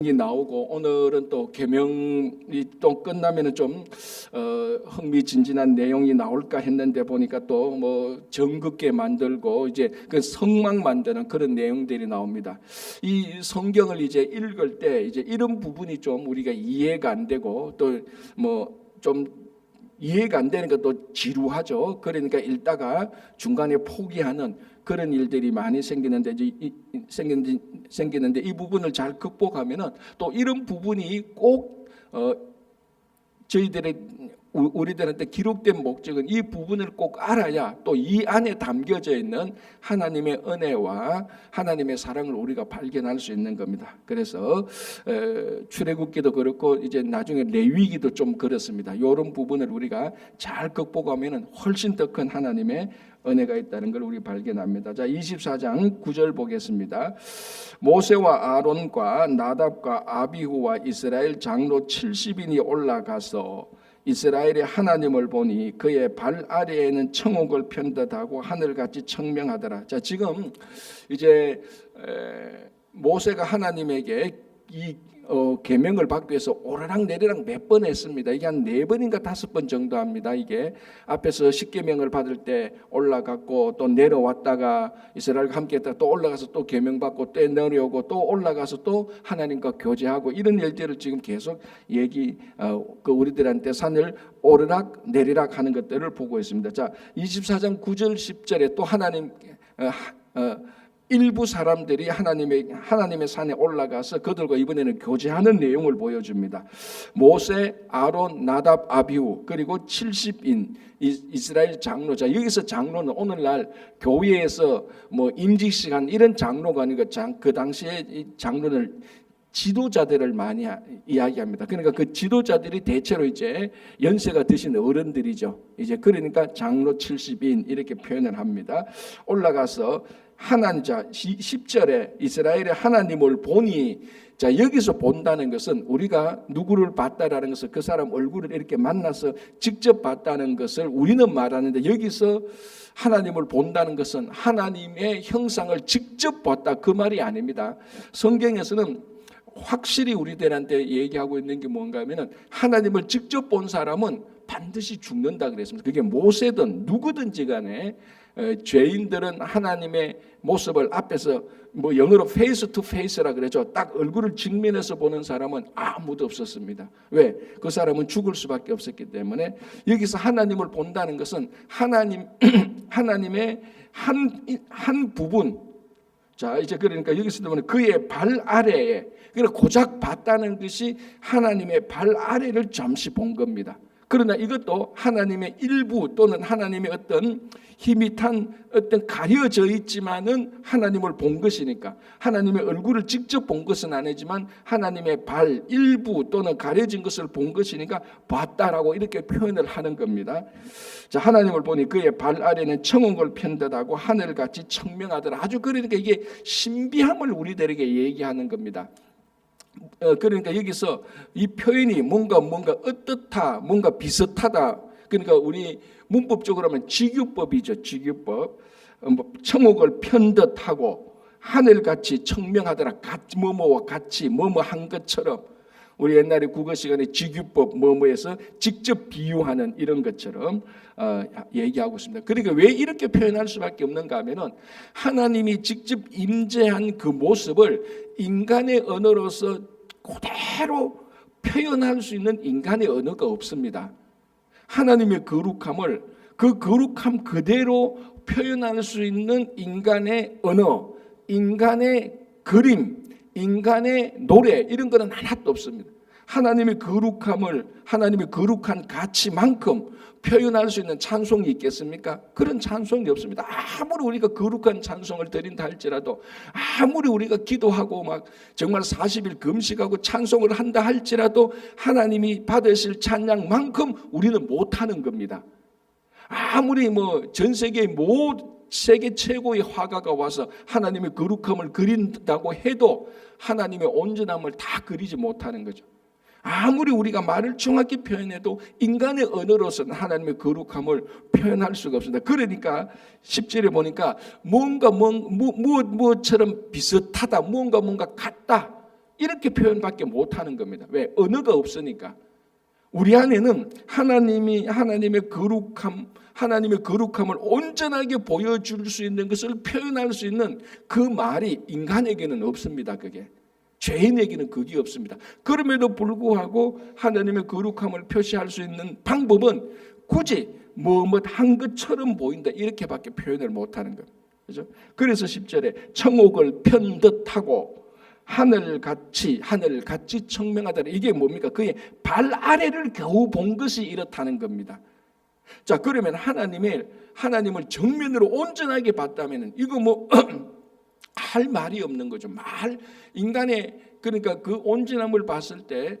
이 나오고 오늘은 또 계명이 또 끝나면은 좀 흥미진진한 내용이 나올까 했는데 보니까 또 뭐 정긋게 만들고 이제 그 성막 만드는 그런 내용들이 나옵니다. 이 성경을 이제 읽을 때 이제 이런 부분이 좀 우리가 이해가 안 되고 또 뭐 좀 이해가 안 되는 것도 지루하죠. 그러니까 읽다가 중간에 포기하는 그런 일들이 많이 생기는데 이 부분을 잘 극복하면은 또 이런 부분이 꼭 우리들한테 기록된 목적은 이 부분을 꼭 알아야 또 이 안에 담겨져 있는 하나님의 은혜와 하나님의 사랑을 우리가 발견할 수 있는 겁니다. 그래서 출애굽기도 그렇고 이제 나중에 레위기도 좀 그렇습니다. 이런 부분을 우리가 잘 극복하면은 훨씬 더 큰 하나님의 은혜가 있다는 걸 우리 발견합니다. 자, 24장 9절 보겠습니다. 모세와 아론과 나답과 아비후와 이스라엘 장로 70인이 올라가서 이스라엘의 하나님을 보니 그의 발 아래에는 청옥을 편듯하고 하늘같이 청명하더라. 자, 지금 이제 모세가 하나님에게 이 계명을 받기 위해서 오르락 내리락 몇 번 했습니다. 이게 한 4번인가 5번 정도 합니다. 이게 앞에서 10계명을 받을 때 올라갔고 또 내려왔다가 이스라엘과 함께 했다가 또 올라가서 또 계명 받고 또 내려오고 또 올라가서 또 하나님과 교제하고 이런 일들을 지금 계속 우리들한테 산을 오르락 내리락 하는 것들을 보고 있습니다. 자, 24장 9절 10절에 또 하나님 일부 사람들이 하나님의 산에 올라가서 그들과 이번에는 교제하는 내용을 보여줍니다. 모세, 아론, 나답, 아비후 그리고 70인 이스라엘 장로자. 여기서 장로는 오늘날 교회에서 뭐 임직시간 이런 장로가 아니고 그 당시에 이 장로는 지도자들을 많이 이야기합니다. 그러니까 그 지도자들이 대체로 이제 연세가 드신 어른들이죠. 이제 그러니까 장로 70인 이렇게 표현을 합니다. 올라가서 하나님, 자 10절에 이스라엘의 하나님을 보니, 자 여기서 본다는 것은 우리가 누구를 봤다라는 것을 그 사람 얼굴을 이렇게 만나서 직접 봤다는 것을 우리는 말하는데, 여기서 하나님을 본다는 것은 하나님의 형상을 직접 봤다 그 말이 아닙니다. 성경에서는 확실히 우리들한테 얘기하고 있는 게 뭔가 하면은 하나님을 직접 본 사람은 반드시 죽는다 그랬습니다. 그게 모세든 누구든지 간에 죄인들은 하나님의 모습을 앞에서 뭐 영어로 페이스 투 페이스라 그러죠. 딱 얼굴을 직면해서 보는 사람은 아무도 없었습니다. 왜? 그 사람은 죽을 수밖에 없었기 때문에. 여기서 하나님을 본다는 것은 하나님의 한 부분. 자, 이제 그러니까 여기서 보면 그의 발 아래에, 그러니까 고작 봤다는 것이 하나님의 발 아래를 잠시 본 겁니다. 그러나 이것도 하나님의 일부 또는 하나님의 어떤 힘이 탄 어떤 가려져 있지만은 하나님을 본 것이니까, 하나님의 얼굴을 직접 본 것은 아니지만 하나님의 발 일부 또는 가려진 것을 본 것이니까 봤다라고 이렇게 표현을 하는 겁니다. 자, 하나님을 보니 그의 발 아래는 청옥을 편듯하고 하늘같이 청명하더라. 아주 그러니까 이게 신비함을 우리들에게 얘기하는 겁니다. 그러니까 여기서 이 표현이 뭔가 어떻다, 뭔가 비슷하다. 그러니까 우리 문법적으로 하면 직유법이죠. 직유법. 청옥을 편듯하고 하늘같이 청명하더라. 뭐뭐와 같이 뭐뭐한 것처럼. 우리 옛날에 국어 시간에 직유법 뭐뭐에서 직접 비유하는 이런 것처럼 얘기하고 있습니다. 그러니까 왜 이렇게 표현할 수밖에 없는가 하면은 하나님이 직접 임재한 그 모습을 인간의 언어로서 그대로 표현할 수 있는 인간의 언어가 없습니다. 하나님의 거룩함을 그 거룩함 그대로 표현할 수 있는 인간의 언어, 인간의 그림, 인간의 노래 이런 거는 하나도 없습니다. 하나님의 거룩함을, 하나님의 거룩한 가치만큼 표현할 수 있는 찬송이 있겠습니까? 그런 찬송이 없습니다. 아무리 우리가 거룩한 찬송을 드린다 할지라도, 아무리 우리가 기도하고 막 정말 40일 금식하고 찬송을 한다 할지라도 하나님이 받으실 찬양만큼 우리는 못하는 겁니다. 아무리 뭐 전 세계의 세계 최고의 화가가 와서 하나님의 거룩함을 그린다고 해도 하나님의 온전함을 다 그리지 못하는 거죠. 아무리 우리가 말을 정확히 표현해도 인간의 언어로서는 하나님의 거룩함을 표현할 수가 없습니다. 그러니까 10절에 보니까 무엇처럼 비슷하다, 뭔가 같다 이렇게 표현밖에 못하는 겁니다. 왜? 언어가 없으니까. 우리 안에는 하나님의 거룩함을 온전하게 보여줄 수 있는 것을 표현할 수 있는 그 말이 인간에게는 없습니다. 그게 죄인에게는 그게 없습니다. 그럼에도 불구하고 하나님의 거룩함을 표시할 수 있는 방법은 굳이 한 것처럼 보인다 이렇게밖에 표현을 못하는 거예요. 그렇죠? 그래서 10절에 청옥을 편듯하고 하늘같이 청명하다. 이게 뭡니까? 그의 발 아래를 겨우 본 것이 이렇다는 겁니다. 자, 그러면 하나님을 정면으로 온전하게 봤다면은 이거 할 말이 없는 거죠. 인간의 그러니까 그 온전함을 봤을 때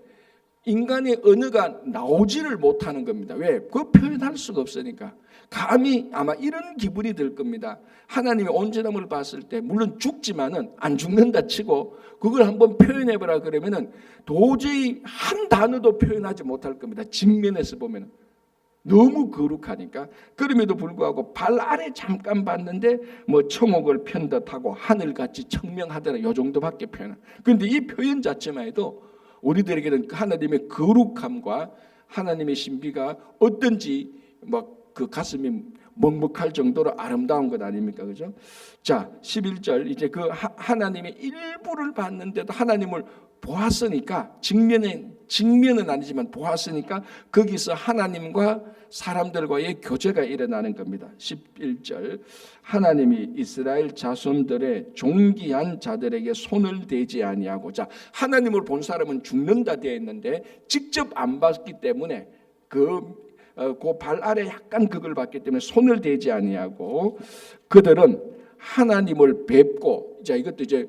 인간의 언어가 나오지를 못하는 겁니다. 왜? 그거 표현할 수가 없으니까. 감히 아마 이런 기분이 들 겁니다. 하나님의 온전함을 봤을 때 물론 죽지만은 안 죽는다 치고 그걸 한번 표현해보라 그러면은 도저히 한 단어도 표현하지 못할 겁니다. 직면에서 보면은 너무 거룩하니까. 그럼에도 불구하고 발 아래 잠깐 봤는데 청옥을 편듯하고 하늘같이 청명하더라 이 정도밖에 표현. 그런데 이 표현 자체만 해도 우리들에게는 하나님의 거룩함과 하나님의 신비가 어떤지 그 가슴이 먹먹할 정도로 아름다운 것 아닙니까? 그죠? 자, 11절 이제 그 하나님의 일부를 봤는데도 하나님을 보았으니까 직면은 아니지만 보았으니까 거기서 하나님과 사람들과의 교제가 일어나는 겁니다. 11절 하나님이 이스라엘 자손들의 존귀한 자들에게 손을 대지 아니하고, 자, 하나님을 본 사람은 죽는다 되어 있는데 직접 안 봤기 때문에 그 발 아래 약간 그걸 봤기 때문에 손을 대지 아니하고 그들은 하나님을 뵙고, 자, 이것도 이제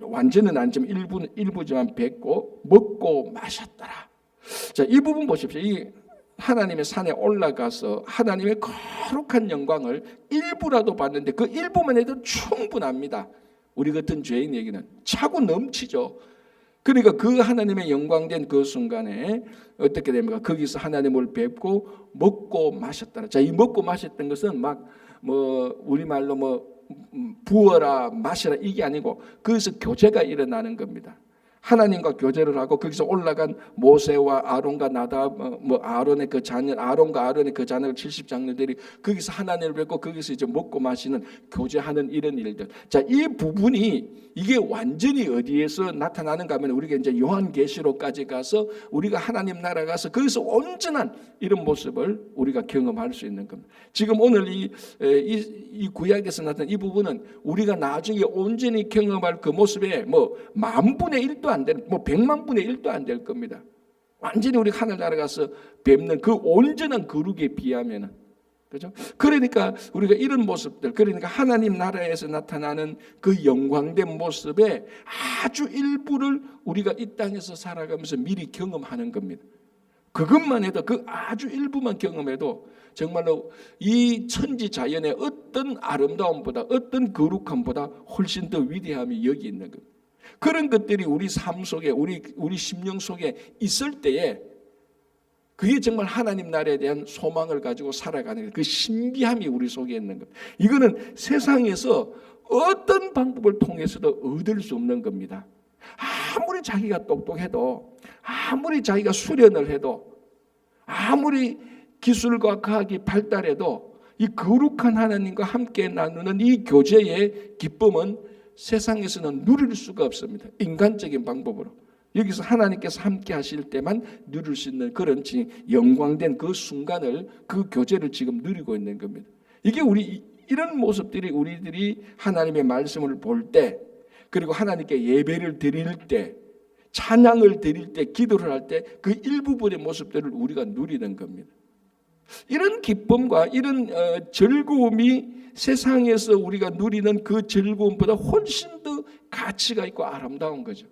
완전은 아니지만 일부지만 뵙고 먹고 마셨더라. 자, 이 부분 보십시오. 이 하나님의 산에 올라가서 하나님의 거룩한 영광을 일부라도 봤는데 그 일부만 해도 충분합니다. 우리 같은 죄인에게는 차고 넘치죠. 그러니까 그 하나님의 영광된 그 순간에 어떻게 됩니까? 거기서 하나님을 뵙고 먹고 마셨더라. 자, 이 먹고 마셨던 것은 우리말로 부어라 마시라 이게 아니고 거기서 교제가 일어나는 겁니다. 하나님과 교제를 하고 거기서 올라간 모세와 아론과 나답, 아론과 아론의 그 자녀 70장로들이 거기서 하나님을 뵙고 거기서 이제 먹고 마시는 교제하는 이런 일들. 자, 이 부분이 이게 완전히 어디에서 나타나는가 하면 우리가 이제 요한계시록까지 가서 우리가 하나님 나라 가서 거기서 온전한 이런 모습을 우리가 경험할 수 있는 겁니다. 지금 오늘 이 구약에서 나타난 이 부분은 우리가 나중에 온전히 경험할 그 모습에 10,000분의 1도 안 될, 100만 분의 1도 안 될 겁니다. 완전히 우리 하늘 나라 가서 뵙는 그 온전한 거룩에 비하면은. 그죠? 그러니까 우리가 이런 모습들, 그러니까 하나님 나라에서 나타나는 그 영광된 모습의 아주 일부를 우리가 이 땅에서 살아가면서 미리 경험하는 겁니다. 그것만 해도 그 아주 일부만 경험해도 정말로 이 천지 자연의 어떤 아름다움보다 어떤 거룩함보다 훨씬 더 위대함이 여기 있는 겁니다. 그런 것들이 우리 삶 속에 우리 심령 속에 있을 때에 그게 정말 하나님 나라에 대한 소망을 가지고 살아가는 그 신비함이 우리 속에 있는 겁니다. 이거는 세상에서 어떤 방법을 통해서도 얻을 수 없는 겁니다. 아무리 자기가 똑똑해도, 아무리 자기가 수련을 해도, 아무리 기술과 과학이 발달해도 이 거룩한 하나님과 함께 나누는 이 교제의 기쁨은 세상에서는 누릴 수가 없습니다. 인간적인 방법으로. 여기서 하나님께서 함께 하실 때만 누릴 수 있는 그런 영광된 그 순간을, 그 교제를 지금 누리고 있는 겁니다. 이게 이런 모습들이 우리들이 하나님의 말씀을 볼 때, 그리고 하나님께 예배를 드릴 때, 찬양을 드릴 때, 기도를 할 때 그 일부분의 모습들을 우리가 누리는 겁니다. 이런 기쁨과 이런 즐거움이 세상에서 우리가 누리는 그 즐거움보다 훨씬 더 가치가 있고 아름다운 거죠.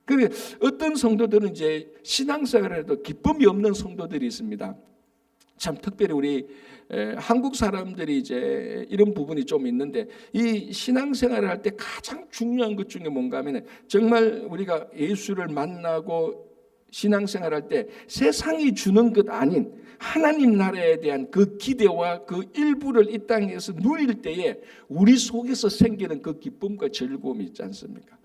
그런데 어떤 성도들은 이제 신앙생활을 해도 기쁨이 없는 성도들이 있습니다. 참 특별히 우리 한국 사람들이 이제 이런 부분이 좀 있는데, 이 신앙생활을 할 때 가장 중요한 것 중에 뭔가 하면 정말 우리가 예수를 만나고 신앙생활할 때 세상이 주는 것 아닌 하나님 나라에 대한 그 기대와 그 일부를 이 땅에서 누릴 때에 우리 속에서 생기는 그 기쁨과 즐거움이 있지 않습니까?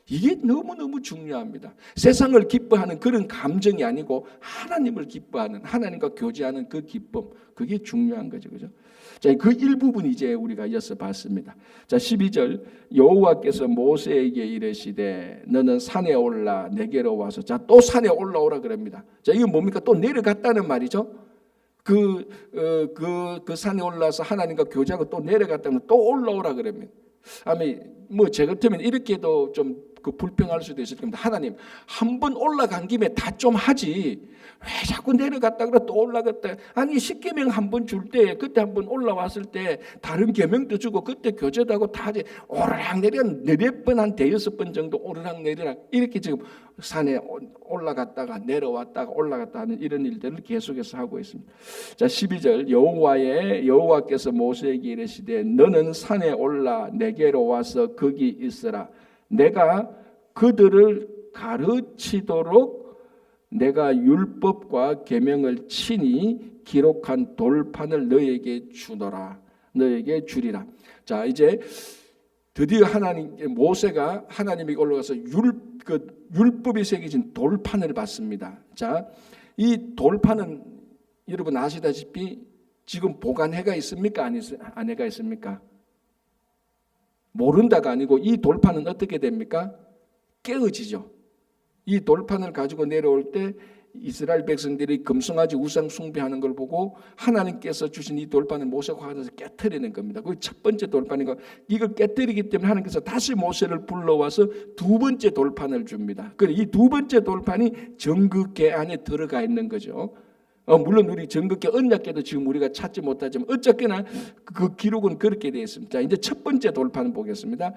이게 너무너무 중요합니다. 세상을 기뻐하는 그런 감정이 아니고 하나님을 기뻐하는, 하나님과 교제하는 그 기쁨, 그게 중요한 거죠. 그죠? 자, 그 일부분 이제 우리가 이어서 봤습니다. 자, 12절 여호와께서 모세에게 이르시되 너는 산에 올라 내게로 와서, 자, 또 산에 올라오라 그럽니다. 자, 이건 뭡니까? 또 내려갔다는 말이죠. 그 산에 올라서 하나님과 교제하고 또 내려갔다면 또 올라오라 그럽니다. 아니 뭐 제 같으면 이렇게도 좀 불평할 수도 있을 겁니다. 하나님, 한 번 올라간 김에 다 좀 하지 왜 자꾸 내려갔다 그래 또 올라갔다. 아니 10계명 한 번 줄 때 그때 한 번 올라왔을 때 다른 계명도 주고 그때 교제도 하고 다 하지, 오르락 내리락 4번 한 5번 정도 오르락 내리락 이렇게 지금 산에 올라갔다가 내려왔다가 올라갔다 하는 이런 일들을 계속해서 하고 있습니다. 자, 12절 여호와께서 모세에게 이르시되 너는 산에 올라 내게로 와서 거기 있으라. 내가 그들을 가르치도록 내가 율법과 계명을 친히 기록한 돌판을 너에게 주노라. 너에게 주리라. 자, 이제 드디어 모세가 하나님에게 올라가서 율법이 새겨진 돌판을 받습니다. 자, 이 돌판은 여러분 아시다시피 지금 보관해가 있습니까? 안해가 있습니까? 모른다가 아니고 이 돌판은 어떻게 됩니까? 깨어지죠. 이 돌판을 가지고 내려올 때 이스라엘 백성들이 금송아지 우상 숭배하는 걸 보고 하나님께서 주신 이 돌판을 모세가 가서 깨뜨리는 겁니다. 그게 첫 번째 돌판이고, 이걸 깨뜨리기 때문에 하나님께서 다시 모세를 불러와서 두 번째 돌판을 줍니다. 그래서 이 두 번째 돌판이 정극궤 안에 들어가 있는 거죠. 물론 우리 정극궤 언약궤도 지금 우리가 찾지 못하지만 어쨌거나 그 기록은 그렇게 되어 있습니다. 자, 이제 첫 번째 돌판 보겠습니다.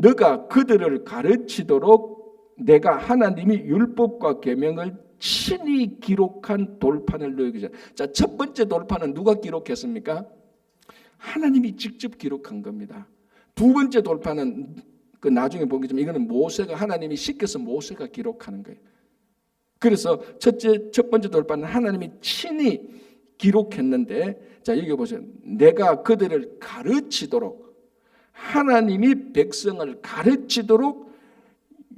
너가 그들을 가르치도록 내가 하나님이 율법과 계명을 친히 기록한 돌판을 너에게 줘. 자, 첫 번째 돌판은 누가 기록했습니까? 하나님이 직접 기록한 겁니다. 두 번째 돌판은 그 나중에 보겠지만 이거는 모세가, 하나님이 시켜서 모세가 기록하는 거예요. 그래서 첫 번째 돌판은 하나님이 친히 기록했는데, 자, 여기 보세요. 내가 그들을 가르치도록, 하나님이 백성을 가르치도록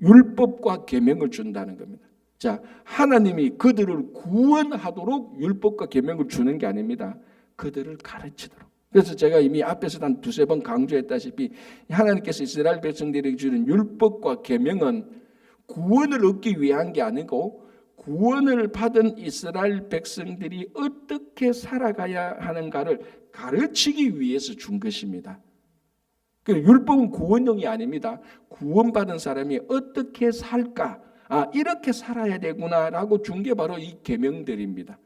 율법과 계명을 준다는 겁니다. 자, 하나님이 그들을 구원하도록 율법과 계명을 주는 게 아닙니다. 그들을 가르치도록. 그래서 제가 이미 앞에서 한 2-3번 강조했다시피 하나님께서 이스라엘 백성들에게 주는 율법과 계명은 구원을 얻기 위한 게 아니고 구원을 받은 이스라엘 백성들이 어떻게 살아가야 하는가를 가르치기 위해서 준 것입니다. 율법은 구원용이 아닙니다. 구원받은 사람이 어떻게 살까? 이렇게 살아야 되구나라고 준 게 바로 이 계명들입니다.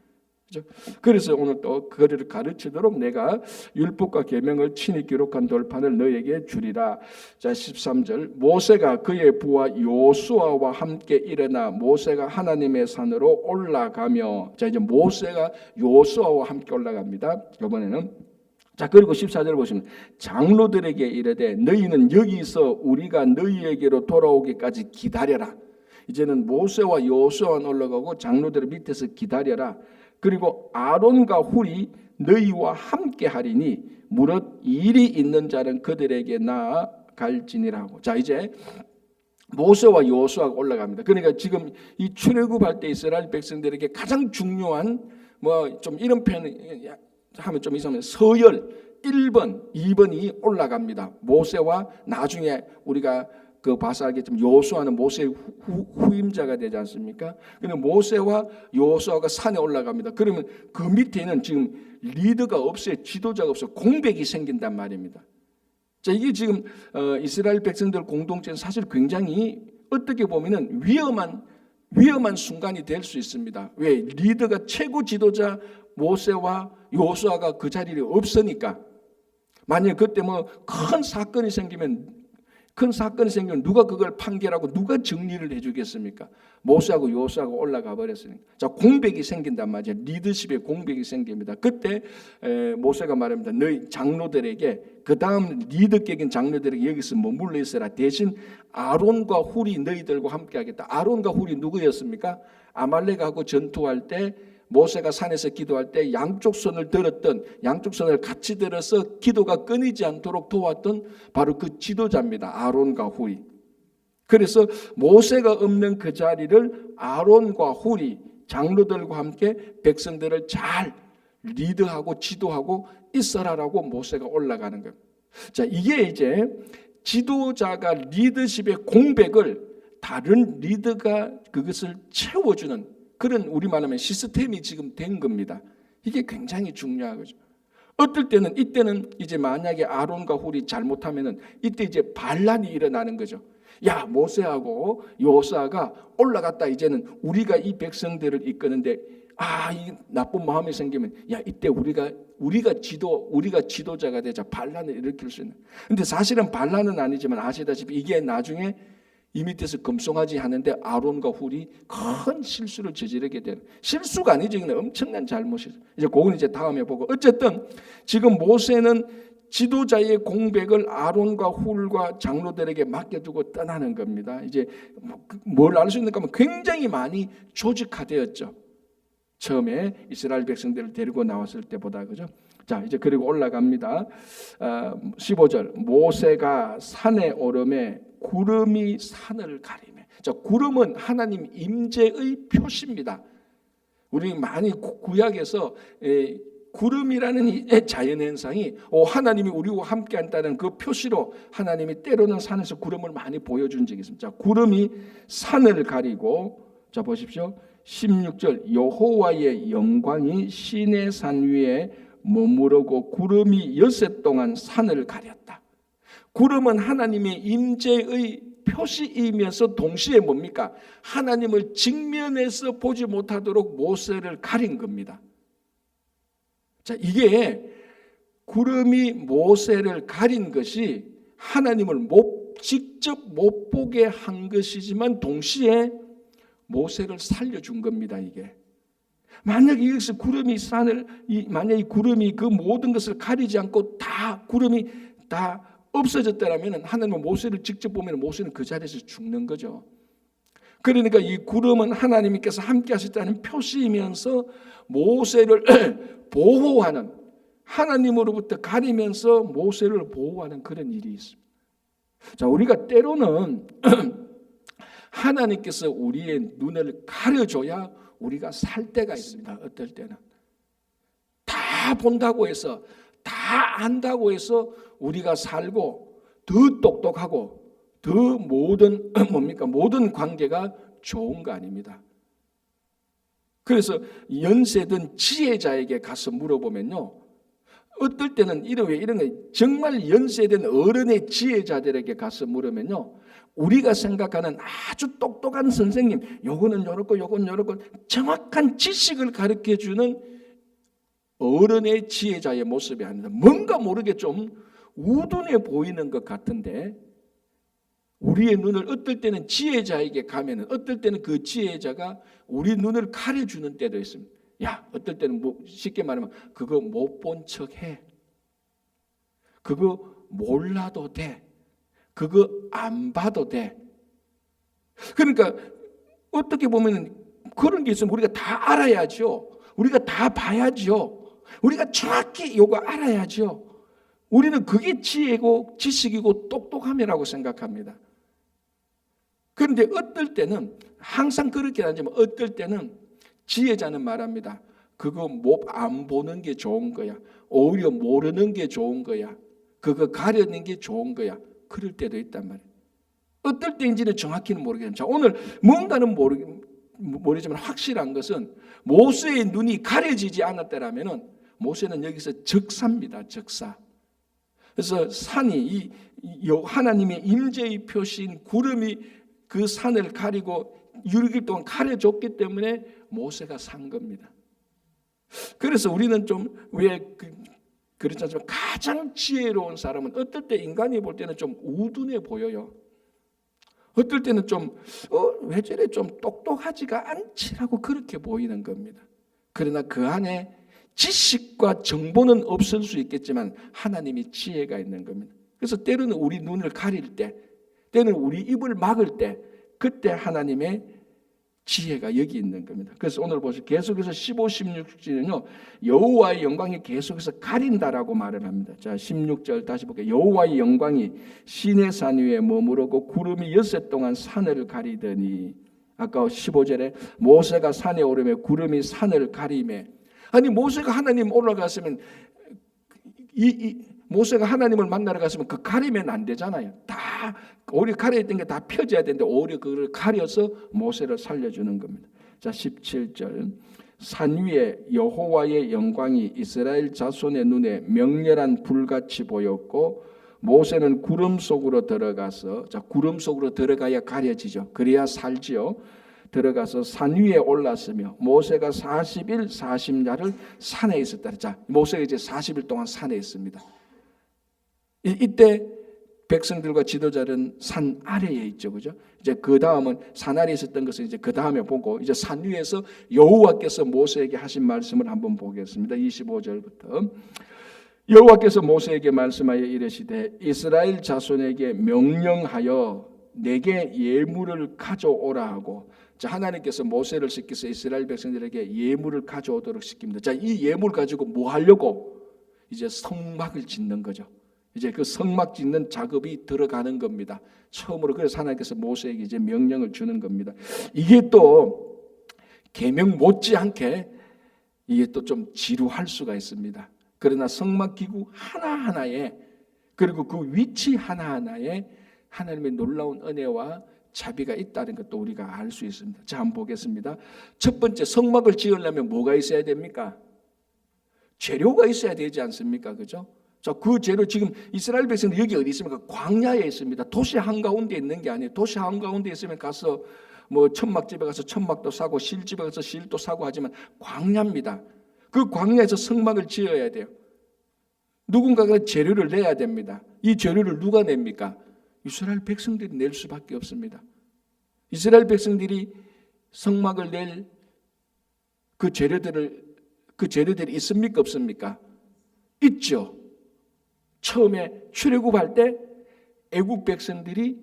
그렇죠? 그래서 오늘 또 그들을 가르치도록 내가 율법과 계명을 친히 기록한 돌판을 너에게 주리라. 자, 13절 모세가 그의 부하 요수아와 함께 일어나 모세가 하나님의 산으로 올라가며, 자, 이제 모세가 요수아와 함께 올라갑니다. 이번에는 자, 그리고 14절 보시면 장로들에게 이르되 너희는 여기서 우리가 너희에게로 돌아오기까지 기다려라. 이제는 모세와 여호수아는 올라가고 장로들을 밑에서 기다려라. 그리고 아론과 훌이 너희와 함께 하리니 무릇 일이 있는 자는 그들에게 나아갈지니라고. 자, 이제 모세와 여호수아가 올라갑니다. 그러니까 지금 이 출애굽할 때 이스라엘 백성들에게 가장 중요한 뭐 좀 이런 표현 하면 좀 이상하면 서열 1번, 2번이 올라갑니다. 모세와 나중에 우리가 그 봐서 알겠지만 여호수아는 모세의 후임자가 되지 않습니까? 그러면 모세와 여호수아가 산에 올라갑니다. 그러면 그 밑에는 지금 리더가 없어요. 지도자가 없어요. 공백이 생긴단 말입니다. 자, 이게 지금 이스라엘 백성들 공동체는 사실 굉장히 어떻게 보면은 위험한 순간이 될 수 있습니다. 왜? 리더가 최고 지도자 모세와 여호수아가 그 자리에 없으니까. 만약 그때 뭐 큰 사건이 생기면 누가 그걸 판결하고 누가 정리를 해주겠습니까? 모세하고 여호수아가 올라가 버렸으니까. 자, 공백이 생긴단 말이에요. 리더십에 공백이 생깁니다. 그때 모세가 말합니다. 너희 장로들에게, 그 다음 리더격인 장로들에게 여기서 머물러 있어라. 대신 아론과 훌이 너희들과 함께 하겠다. 아론과 훌이 누구였습니까? 아말렉하고 전투할 때 모세가 산에서 기도할 때 양쪽 손을 같이 들어서 기도가 끊이지 않도록 도왔던 바로 그 지도자입니다. 아론과 훌이. 그래서 모세가 없는 그 자리를 아론과 훌이 장로들과 함께 백성들을 잘 리드하고 지도하고 있어라라고 모세가 올라가는 거예요. 자, 이게 이제 지도자가 리더십의 공백을 다른 리더가 그것을 채워주는 그런, 우리 말하면 시스템이 지금 된 겁니다. 이게 굉장히 중요한 거죠. 어떨 때는, 이때는 이제 만약에 아론과 훌이 잘못하면은 이때 이제 반란이 일어나는 거죠. 야, 모세하고 여호수아가 올라갔다. 이제는 우리가 이 백성들을 이끄는데 이 나쁜 마음이 생기면, 야, 이때 우리가 지도자가 되자 반란을 일으킬 수 있는. 근데 사실은 반란은 아니지만 아시다시피 이게 나중에 이 밑에서 금송아지 하는데 아론과 훌이 큰 실수를 저지르게 되는, 실수가 아니죠. 이건 엄청난 잘못이죠. 이제 그건 이제 다음에 보고, 어쨌든 지금 모세는 지도자의 공백을 아론과 훌과 장로들에게 맡겨두고 떠나는 겁니다. 이제 뭘 알 수 있는가 하면 굉장히 많이 조직화되었죠. 처음에 이스라엘 백성들을 데리고 나왔을 때보다, 그죠? 자, 이제 그리고 올라갑니다. 15절. 모세가 산에 오르매 구름이 산을 가리매. 자, 구름은 하나님 임재의 표시입니다. 우리 많이 구약에서 구름이라는 이 자연현상이 하나님이 우리와 함께 한다는 그 표시로 하나님이 때로는 산에서 구름을 많이 보여준 적이 있습니다. 자, 구름이 산을 가리고, 자 보십시오. 16절. 여호와의 영광이 시내 산 위에 머무르고 구름이 여세 동안 산을 가렸다. 구름은 하나님의 임재의 표시이면서 동시에 뭡니까? 하나님을 직면해서 보지 못하도록 모세를 가린 겁니다. 자, 이게 구름이 모세를 가린 것이 하나님을 직접 못 보게 한 것이지만 동시에 모세를 살려준 겁니다. 이게 만약에 여기서 만약에 구름이 그 모든 것을 가리지 않고 구름이 다 없어졌다라면 하나님은 모세를 직접 보면 모세는 그 자리에서 죽는 거죠. 그러니까 이 구름은 하나님께서 함께 하셨다는 표시이면서 모세를 보호하는, 하나님으로부터 가리면서 모세를 보호하는 그런 일이 있습니다. 자, 우리가 때로는 하나님께서 우리의 눈을 가려줘야 우리가 살 때가 있습니다. 어떨 때는 다 본다고 해서, 다 안다고 해서 우리가 살고 더 똑똑하고 더 모든 관계가 좋은 거 아닙니다. 그래서 연세든 지혜자에게 가서 물어보면요, 어떨 때는 이런 거 정말 연세된 어른의 지혜자들에게 가서 물으면요, 우리가 생각하는 아주 똑똑한 선생님, 요거는 요렇고 요건 요렇고 정확한 지식을 가르쳐주는 어른의 지혜자의 모습이 아닙니다. 뭔가 모르게 좀 우둔해 보이는 것 같은데, 우리의 눈을 어떨 때는 지혜자에게 가면은 어떨 때는 그 지혜자가 우리 눈을 가려주는 때도 있습니다. 야, 어떨 때는 쉽게 말하면 그거 못 본 척해. 그거 몰라도 돼. 그거 안 봐도 돼. 그러니까 어떻게 보면 그런 게 있으면 우리가 다 알아야죠. 우리가 다 봐야죠. 우리가 정확히 요거 알아야죠. 우리는 그게 지혜고 지식이고 똑똑함이라고 생각합니다. 그런데 어떨 때는, 항상 그렇게 하지만 어떨 때는 지혜자는 말합니다. 그거 안 보는 게 좋은 거야. 오히려 모르는 게 좋은 거야. 그거 가려는 게 좋은 거야. 그럴 때도 있단 말이에요. 어떨 때인지는 정확히는 모르겠는데, 자, 오늘 뭔가는 모르지만 확실한 것은 모세의 눈이 가려지지 않았다라면 모세는 여기서 적사입니다. 적사. 그래서 산이 하나님의 임재의 표시인 구름이 그 산을 가리고 6일 동안 가려줬기 때문에 모세가 산 겁니다. 그래서 우리는 좀 그렇지 않지만 가장 지혜로운 사람은 어떨 때 인간이 볼 때는 좀 우둔해 보여요. 어떨 때는 좀 왜 저래 좀 똑똑하지가 않지라고 그렇게 보이는 겁니다. 그러나 그 안에 지식과 정보는 없을 수 있겠지만 하나님의 지혜가 있는 겁니다. 그래서 때로는 우리 눈을 가릴 때, 때는 우리 입을 막을 때, 그때 하나님의 지혜가 여기 있는 겁니다. 그래서 오늘 보시죠. 계속해서 15, 16절은요. 여호와의 영광이 계속해서 가린다라고 말을 합니다. 자, 16절 다시 볼게요. 여호와의 영광이 시내 산 위에 머무르고 구름이 엿새 동안 산을 가리더니, 아까 15절에 모세가 산에 오르며 구름이 산을 가리매. 아니 모세가 하나님 올라갔으면 모세가 하나님을 만나러 갔으면 그 가리면 안 되잖아요. 다 오히려 가려있던 게 다 펴져야 되는데 오히려 그걸 가려서 모세를 살려주는 겁니다. 자, 17절 산 위에 여호와의 영광이 이스라엘 자손의 눈에 명렬한 불같이 보였고 모세는 구름 속으로 들어가서, 자, 구름 속으로 들어가야 가려지죠. 그래야 살지요. 들어가서 산 위에 올랐으며 모세가 40일 40야를 산에 있었다. 자, 모세가 이제 40일 동안 산에 있습니다. 이때 백성들과 지도자는 산 아래에 있죠, 그죠? 이제 그 다음은 산 아래에 있었던 것을 이제 그 다음에 보고 이제 산 위에서 여호와께서 모세에게 하신 말씀을 한번 보겠습니다. 25절부터 여호와께서 모세에게 말씀하여 이르시되 이스라엘 자손에게 명령하여 내게 예물을 가져오라 하고, 자, 하나님께서 모세를 시켜서 이스라엘 백성들에게 예물을 가져오도록 시킵니다. 자, 이 예물 가지고 뭐 하려고? 이제 성막을 짓는 거죠. 이제 그 성막 짓는 작업이 들어가는 겁니다. 처음으로. 그래서 하나님께서 모세에게 이제 명령을 주는 겁니다. 이게 또 계명 못지않게 이게 또 좀 지루할 수가 있습니다. 그러나 성막 기구 하나하나에, 그리고 그 위치 하나하나에 하나님의 놀라운 은혜와 자비가 있다는 것도 우리가 알 수 있습니다. 자, 한번 보겠습니다. 첫 번째, 성막을 지으려면 뭐가 있어야 됩니까? 재료가 있어야 되지 않습니까? 그죠? 자, 그 재료, 지금 이스라엘 백성들 여기 어디 있습니까? 광야에 있습니다. 도시 한가운데 있는 게 아니에요. 도시 한가운데 있으면 가서 뭐 천막집에 가서 천막도 사고 실집에 가서 실도 사고 하지만 광야입니다. 그 광야에서 성막을 지어야 돼요. 누군가가 재료를 내야 됩니다. 이 재료를 누가 냅니까? 이스라엘 백성들이 낼 수밖에 없습니다. 이스라엘 백성들이 성막을 낼 그 재료들이 있습니까? 없습니까? 있죠. 처음에 출애굽할 때 애국 백성들이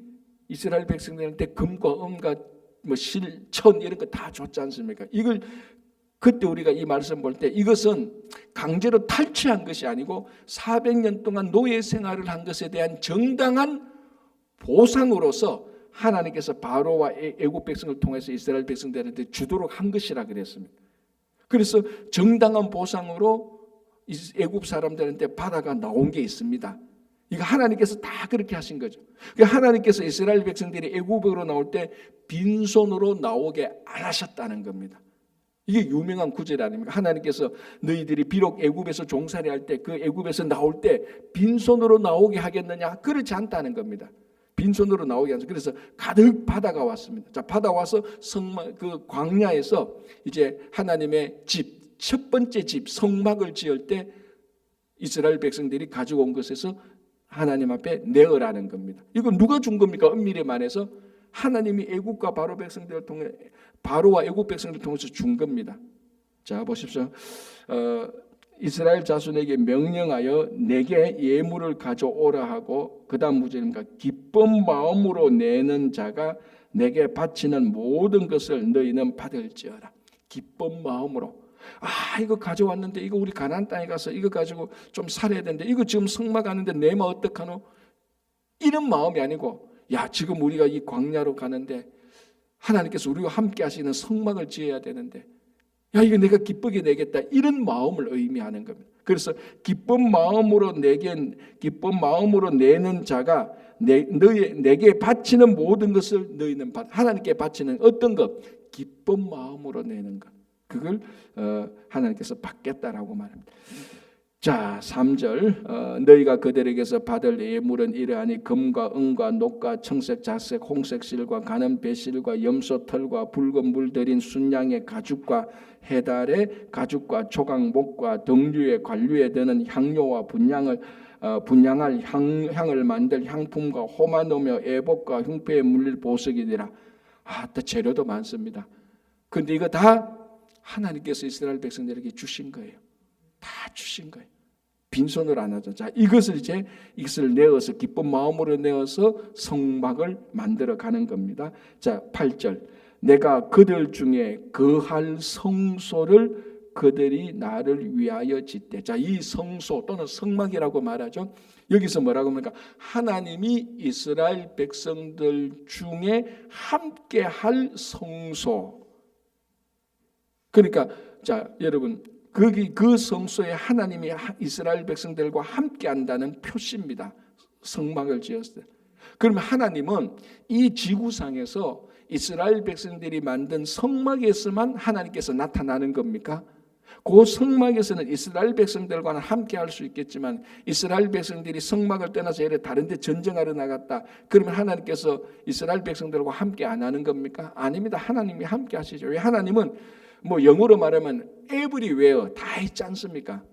이스라엘 백성들한테 금과 은과 뭐 실, 천 이런 거 다 줬지 않습니까? 이걸 그때 우리가 이 말씀 볼 때 이것은 강제로 탈취한 것이 아니고 400년 동안 노예 생활을 한 것에 대한 정당한 보상으로서 하나님께서 바로와 애국 백성을 통해서 이스라엘 백성들한테 주도록 한 것이라 그랬습니다. 그래서 정당한 보상으로 애국 사람들한테 바다가 나온 게 있습니다. 이거 하나님께서 다 그렇게 하신 거죠. 하나님께서 이스라엘 백성들이 애국으로 나올 때 빈손으로 나오게 안 하셨다는 겁니다. 이게 유명한 구절 아닙니까? 하나님께서 너희들이 비록 애국에서 종살이할 때 그 애국에서 나올 때 빈손으로 나오게 하겠느냐? 그렇지 않다는 겁니다. 빈손으로 나오게 하죠. 그래서 가득 바다가 왔습니다. 자, 바다 와서 성막, 그 광야에서 이제 하나님의 집, 첫 번째 집 성막을 지을 때 이스라엘 백성들이 가지고 온 것에서 하나님 앞에 내어라는 겁니다. 이건 누가 준 겁니까? 엄밀히 말해서 하나님이 애국과 바로 백성들을 통해, 바로와 애국 백성들을 통해서 준 겁니다. 자, 보십시오. 이스라엘 자손에게 명령하여 내게 예물을 가져오라 하고, 그 다음 무절입니다. 기쁜 마음으로 내는 자가 내게 바치는 모든 것을 너희는 받을지어라. 기쁜 마음으로. 아, 이거 가져왔는데 이거 우리 가나안 땅에 가서 이거 가지고 좀 살아야 되는데 이거 지금 성막 가는데 내 마음 어떡하노? 이런 마음이 아니고, 야, 지금 우리가 이 광야로 가는데 하나님께서 우리와 함께 하시는 성막을 지어야 되는데, 야, 이거 내가 기쁘게 내겠다, 이런 마음을 의미하는 겁니다. 그래서 기쁜 마음으로 내는 자가 내게 바치는 모든 것을 너희는 하나님께 바치는 어떤 것? 기쁜 마음으로 내는 것. 그걸 하나님께서 받겠다라고 말합니다. 자, 3절 너희가 그들에게서 받을 예물은 이러하니 금과 은과 녹과 청색 자색 홍색 실과 가는 배실과 염소 털과 붉은 물 들인 순양의 가죽과 해달의 가죽과 조각목과 등류의 관류에 드는 향료와 분향할 향을 만들 향품과 호마노며 애복과 흉패에 물릴 보석이니라. 또 재료도 많습니다. 그런데 이거 다 하나님께서 이스라엘 백성들에게 주신 거예요. 다 주신 거예요. 빈손으로 안 하죠. 자, 이것을 내어서 기쁜 마음으로 내어서 성막을 만들어 가는 겁니다. 자, 8절 내가 그들 중에 거할 성소를 그들이 나를 위하여 짓되. 자, 이 성소 또는 성막이라고 말하죠. 여기서 뭐라고 합니까? 하나님이 이스라엘 백성들 중에 함께 할 성소. 그러니까 자, 여러분, 거기 그 성소에 하나님이 이스라엘 백성들과 함께 한다는 표시입니다. 성막을 지었을 때. 그러면 하나님은 이 지구상에서 이스라엘 백성들이 만든 성막에서만 하나님께서 나타나는 겁니까? 그 성막에서는 이스라엘 백성들과는 함께 할 수 있겠지만 이스라엘 백성들이 성막을 떠나서 다른 데 전쟁하러 나갔다. 그러면 하나님께서 이스라엘 백성들과 함께 안 하는 겁니까? 아닙니다. 하나님이 함께 하시죠. 왜? 하나님은 뭐 영어로 말하면 everywhere 다 있지 않습니까?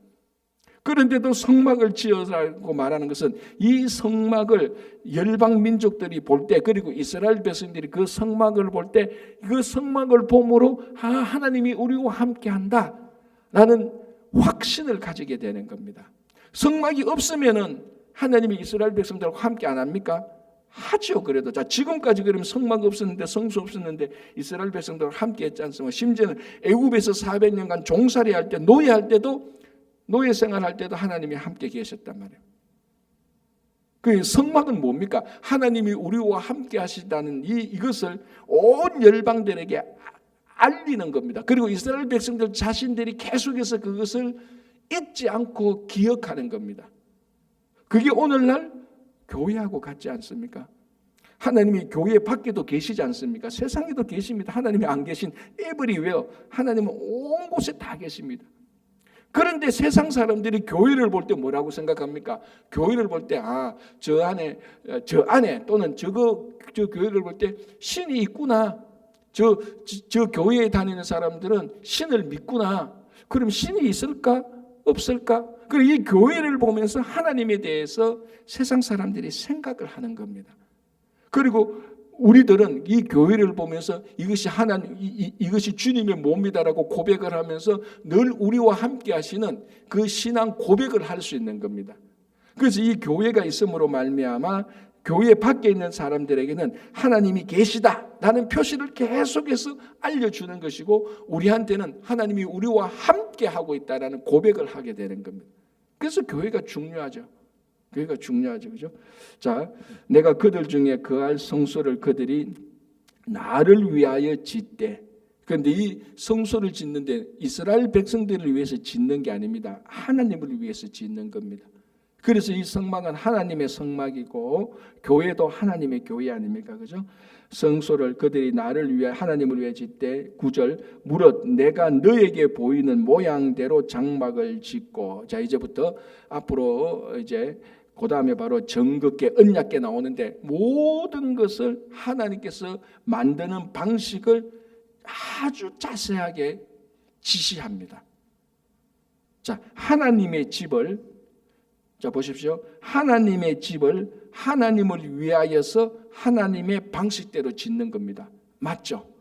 그런데도 성막을 지으라고 말하는 것은 이 성막을 열방 민족들이 볼 때, 그리고 이스라엘 백성들이 그 성막을 볼 때 그 성막을 보므로 하나님이 우리와 함께 한다 라는 확신을 가지게 되는 겁니다. 성막이 없으면은 하나님이 이스라엘 백성들과 함께 안 합니까? 하죠. 그래도 자, 지금까지 그러면 성막 없었는데, 성소 없었는데 이스라엘 백성들과 함께 했지 않습니까? 심지어는 애굽에서 400년간 종살이 할 때, 노예할 때도, 노예 생활할 때도 하나님이 함께 계셨단 말이에요. 그 성막은 뭡니까? 하나님이 우리와 함께 하시다는 이것을 온 열방들에게 알리는 겁니다. 그리고 이스라엘 백성들 자신들이 계속해서 그것을 잊지 않고 기억하는 겁니다. 그게 오늘날 교회하고 같지 않습니까? 하나님이 교회 밖에도 계시지 않습니까? 세상에도 계십니다. 하나님이 안 계신 everywhere, 하나님은 온 곳에 다 계십니다. 그런데 세상 사람들이 교회를 볼 때 뭐라고 생각합니까? 교회를 볼 때 저 안에 또는 저 교회를 볼 때 신이 있구나. 저 교회에 다니는 사람들은 신을 믿구나. 그럼 신이 있을까? 없을까? 그리고 이 교회를 보면서 하나님에 대해서 세상 사람들이 생각을 하는 겁니다. 그리고 우리들은 이 교회를 보면서 이것이 이것이 주님의 몸이다라고 고백을 하면서 늘 우리와 함께 하시는 그 신앙 고백을 할 수 있는 겁니다. 그래서 이 교회가 있음으로 말미암아 교회 밖에 있는 사람들에게는 하나님이 계시다라는 표시를 계속해서 알려주는 것이고, 우리한테는 하나님이 우리와 함께 하고 있다라는 고백을 하게 되는 겁니다. 그래서 교회가 중요하죠. 교회가 중요하죠. 그죠? 자, 내가 그들 중에 거할 성소를 그들이 나를 위하여 짓되. 그런데 이 성소를 짓는데 이스라엘 백성들을 위해서 짓는 게 아닙니다. 하나님을 위해서 짓는 겁니다. 그래서 이 성막은 하나님의 성막이고 교회도 하나님의 교회 아닙니까? 그죠? 성소를 그들이 나를 위해 하나님을 위해 짓되 9절 무릇 내가 너에게 보이는 모양대로 장막을 짓고. 자, 이제부터 앞으로 이제 그 다음에 바로 정극계 언약계 나오는데 모든 것을 하나님께서 만드는 방식을 아주 자세하게 지시합니다. 자, 하나님의 집을, 자 보십시오. 하나님의 집을 하나님을 위하여서 하나님의 방식대로 짓는 겁니다. 맞죠?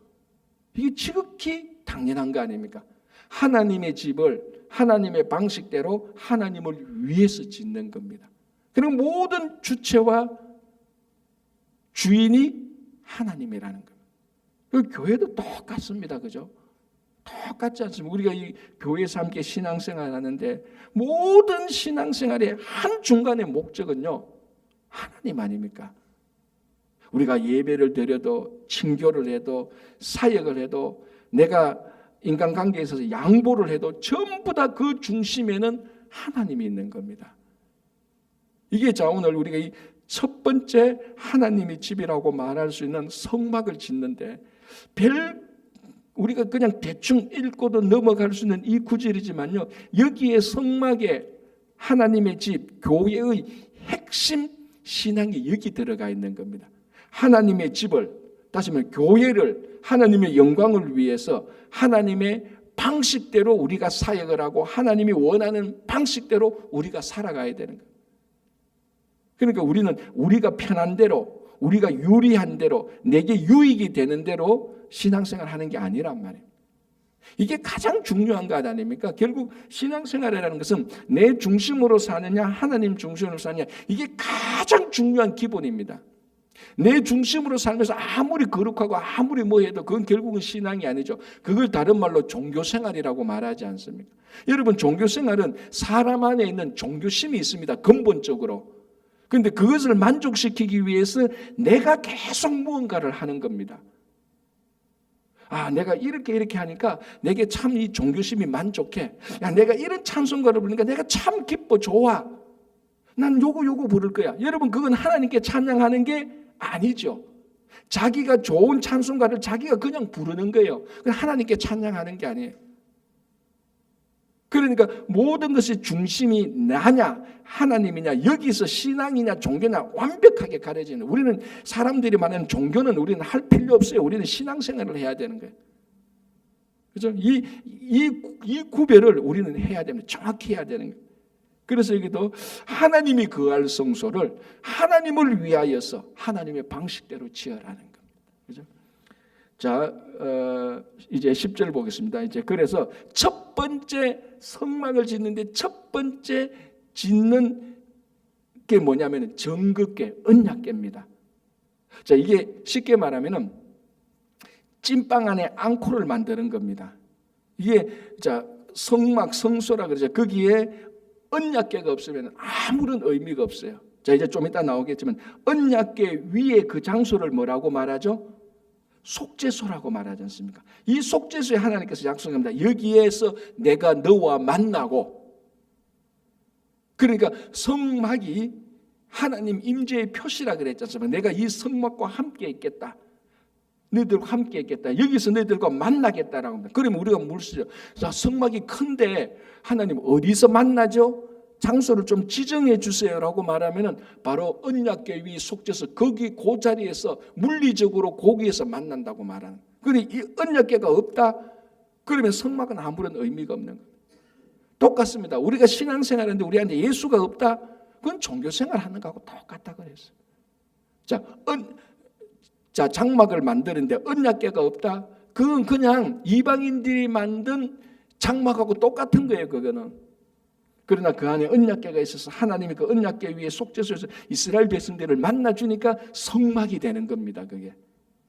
이게 지극히 당연한 거 아닙니까? 하나님의 집을 하나님의 방식대로 하나님을 위해서 짓는 겁니다. 그리고 모든 주체와 주인이 하나님이라는 겁니다. 그 교회도 똑같습니다. 그죠? 똑같지 않습니까? 우리가 이 교회에서 함께 신앙생활 하는데 모든 신앙생활의 한중간의 목적은요, 하나님 아닙니까? 우리가 예배를 드려도 친교를 해도 사역을 해도 내가 인간관계에 있어서 양보를 해도 전부 다 그 중심에는 하나님이 있는 겁니다. 이게 자, 오늘 우리가 이 첫 번째 하나님의 집이라고 말할 수 있는 성막을 짓는데 우리가 그냥 대충 읽고도 넘어갈 수 있는 이 구절이지만요, 여기에 성막에 하나님의 집, 교회의 핵심 신앙이 여기 들어가 있는 겁니다. 하나님의 집을, 다시 말하면 교회를 하나님의 영광을 위해서 하나님의 방식대로 우리가 사역을 하고 하나님이 원하는 방식대로 우리가 살아가야 되는 거예요. 그러니까 우리는 우리가 편한 대로, 우리가 유리한 대로, 내게 유익이 되는 대로 신앙생활 하는 게 아니란 말이에요. 이게 가장 중요한 것 아닙니까? 결국 신앙생활이라는 것은 내 중심으로 사느냐 하나님 중심으로 사느냐, 이게 가장 중요한 기본입니다. 내 중심으로 살면서 아무리 거룩하고 아무리 뭐 해도 그건 결국은 신앙이 아니죠. 그걸 다른 말로 종교생활이라고 말하지 않습니까? 여러분, 종교생활은 사람 안에 있는 종교심이 있습니다. 근본적으로. 그런데 그것을 만족시키기 위해서 내가 계속 무언가를 하는 겁니다. 내가 이렇게 하니까 내게 참 이 종교심이 만족해. 내가 이런 찬송가를 부르니까 내가 참 기뻐, 좋아. 난 요거 부를 거야. 여러분, 그건 하나님께 찬양하는 게 아니죠. 자기가 좋은 찬송가를 자기가 그냥 부르는 거예요. 하나님께 찬양하는 게 아니에요. 그러니까 모든 것이 중심이 나냐 하나님이냐, 여기서 신앙이냐 종교냐 완벽하게 가려지는, 우리는 사람들이 말하는 종교는 우리는 할 필요 없어요. 우리는 신앙생활을 해야 되는 거예요. 그렇죠? 이 구별을 우리는 해야 됩니다. 정확히 해야 되는 거예요. 그래서 여기도 하나님이 거할 성소를 하나님을 위하여서 하나님의 방식대로 지으라는 겁니다. 그렇죠? 자, 이제 10절 보겠습니다. 이제 그래서 첫 번째 성막을 짓는데 첫 번째 짓는 게 뭐냐면 정극계, 언약계입니다. 자, 이게 쉽게 말하면은 찐빵 안에 앙코를 만드는 겁니다. 이게 자, 성막, 성소라 그러죠. 거기에 언약계가 없으면 아무런 의미가 없어요. 자, 이제 좀 이따 나오겠지만 언약계 위에 그 장소를 뭐라고 말하죠? 속죄소라고 말하지 않습니까? 이 속죄소에 하나님께서 약속합니다. 여기에서 내가 너와 만나고, 그러니까 성막이 하나님 임재의 표시라 그랬지 않습니까? 내가 이 성막과 함께 있겠다. 너희들과 함께 있겠다. 여기서 너희들과 만나겠다라고 합니다. 그러면 우리가 물으시죠. 자, 성막이 큰데 하나님 어디서 만나죠? 장소를 좀 지정해 주세요라고 말하면은 바로 언약궤 위 속죄소, 거기 그 자리에서 물리적으로 거기에서 만난다고 말하는. 그러니 이 언약궤가 없다. 그러면 성막은 아무런 의미가 없는 거예요. 똑같습니다. 우리가 신앙생활하는데 우리한테 예수가 없다. 그건 종교생활하는 거하고 똑같다 그랬어요. 자, 장막을 만드는데 언약궤가 없다. 그건 그냥 이방인들이 만든 장막하고 똑같은 거예요. 그거는. 그러나 그 안에 언약궤가 있어서 하나님이 그 언약궤 위에 속죄소에서 이스라엘 백성들을 만나주니까 성막이 되는 겁니다. 그게.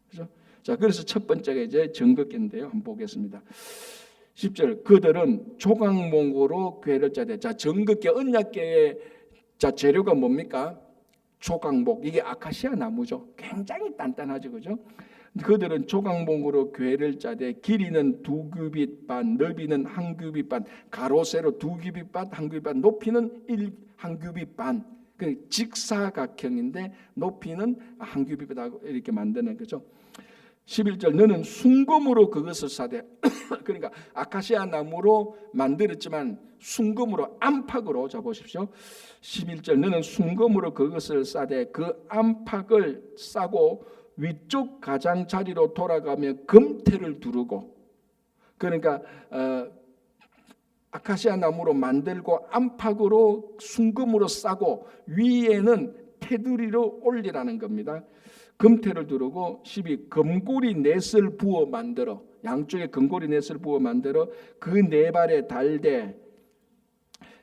그렇죠? 자, 그래서 첫 번째가 이제 정극궤인데요. 한번 보겠습니다. 10절, 그들은 조각목으로 궤를 짜되. 자, 정극궤, 언약궤의 자, 재료가 뭡니까? 조각목. 이게 아카시아 나무죠. 굉장히 단단하죠, 그죠? 그들은 조각목으로 궤를 짜되 길이는 2규빗 반, 너비는 1규빗 반, 가로 세로 2규빗 반, 1규빗 반, 높이는 1규빗 반. 그 직사각형인데 높이는 1규빗 반 이렇게 만드는 거죠. 11절, 너는 순금으로 그것을 사되. 그러니까 아카시아 나무로 만들었지만 순금으로, 안팎으로. 자, 보십시오. 11절, 너는 순금으로 그것을 싸되 그 안팎을 싸고 위쪽 가장자리로 돌아가며 금태를 두르고. 그러니까 아카시아 나무로 만들고 안팎으로 순금으로 싸고 위에는 테두리로 올리라는 겁니다. 금태를 두르고 12, 금고리 넷을 부어 만들어, 양쪽에 금고리 넷을 부어 만들어 그 네 발에 달되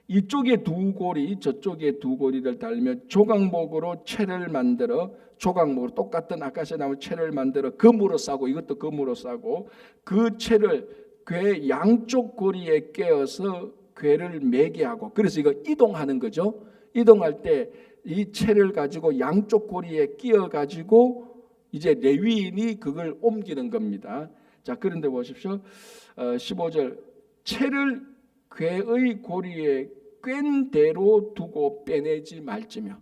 이쪽에 2고리 저쪽에 2고리를 달며 조각목으로 채를 만들어, 조각목으로 똑같은 아카시아 나무 채를 만들어 금으로 싸고, 이것도 금으로 싸고 그 채를 궤 양쪽 고리에 꿰어서 궤를 매게 하고. 그래서 이거 이동하는 거죠. 이동할 때 이 채를 가지고 양쪽 고리에 끼어 가지고 이제 레위인이 그걸 옮기는 겁니다. 자, 그런데 보십시오. 15절, 채를 궤의 고리에 꿰인 대로 두고 빼내지 말지며.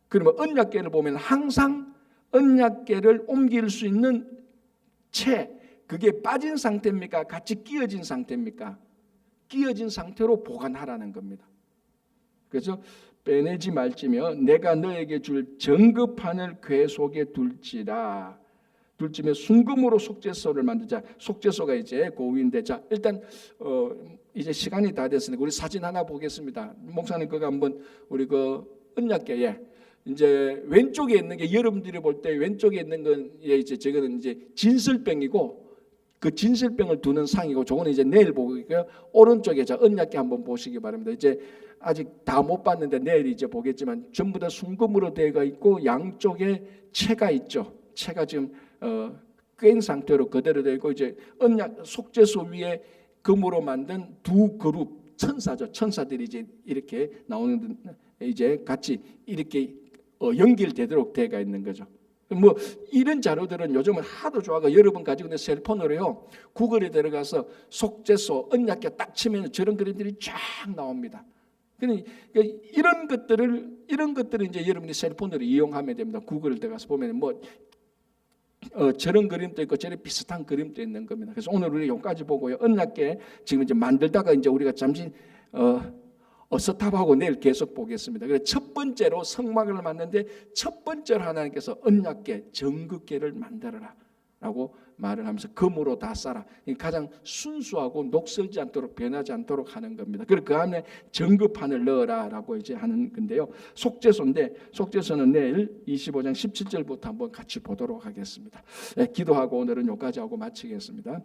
그러면 언약궤를 보면 항상 언약궤를 옮길 수 있는 채, 그게 빠진 상태입니까? 같이 끼어진 상태입니까? 끼어진 상태로 보관하라는 겁니다. 그래서 빼내지 말지며 내가 너에게 줄 정급판을 궤 속에 둘지라. 둘지며 순금으로 속죄소를 만들자. 속죄소가 이제 고위인데, 자, 일단 이제 시간이 다 됐으니까 우리 사진 하나 보겠습니다. 목사님 그거 한번 우리 그 언약궤에 이제 왼쪽에 있는 게, 여러분들이 볼 때 왼쪽에 있는 건 이제 저거는 이제 진설병이고 그 진실병을 두는 상이고, 저거는 이제 내일 보고요. 오른쪽에 자 언약궤 한번 보시기 바랍니다. 이제 아직 다 못 봤는데 내일 이제 보겠지만 전부 다 순금으로 되어 있고 양쪽에 채가 있죠. 채가 지금 꿰인 상태로 그대로 되어 있고, 이제 언약 속죄소 위에 금으로 만든 두 그룹 천사죠. 천사들이 이제 이렇게 나오는, 이제 같이 이렇게 연결되도록 되어 있는 거죠. 뭐 이런 자료들은 요즘은 하도 좋아가 여러분 가지고 있는 셀폰으로요, 구글에 들어가서 속죄소 언약궤 딱 치면 저런 그림들이 쫙 나옵니다. 그러니까 이런 것들을 이제 여러분이 셀폰으로 이용하면 됩니다. 구글에 들어가서 보면 뭐 저런 그림도 있고 저런 비슷한 그림도 있는 겁니다. 그래서 오늘 우리 여기까지 보고요. 언약궤 지금 이제 만들다가 이제 우리가 잠시 스탑하고 내일 계속 보겠습니다. 그래서 첫 번째로 성막을 만드는데 첫 번째로 하나님께서 언약궤 정극궤를 만들어라라고 말을 하면서 금으로 다 쌓아. 가장 순수하고 녹슬지 않도록 변하지 않도록 하는 겁니다. 그리고 그 안에 정급판을 넣어라라고 이제 하는 건데요. 속죄소인데 속죄소는 내일 25장 17절부터 한번 같이 보도록 하겠습니다. 기도하고 오늘은 여기까지 하고 마치겠습니다.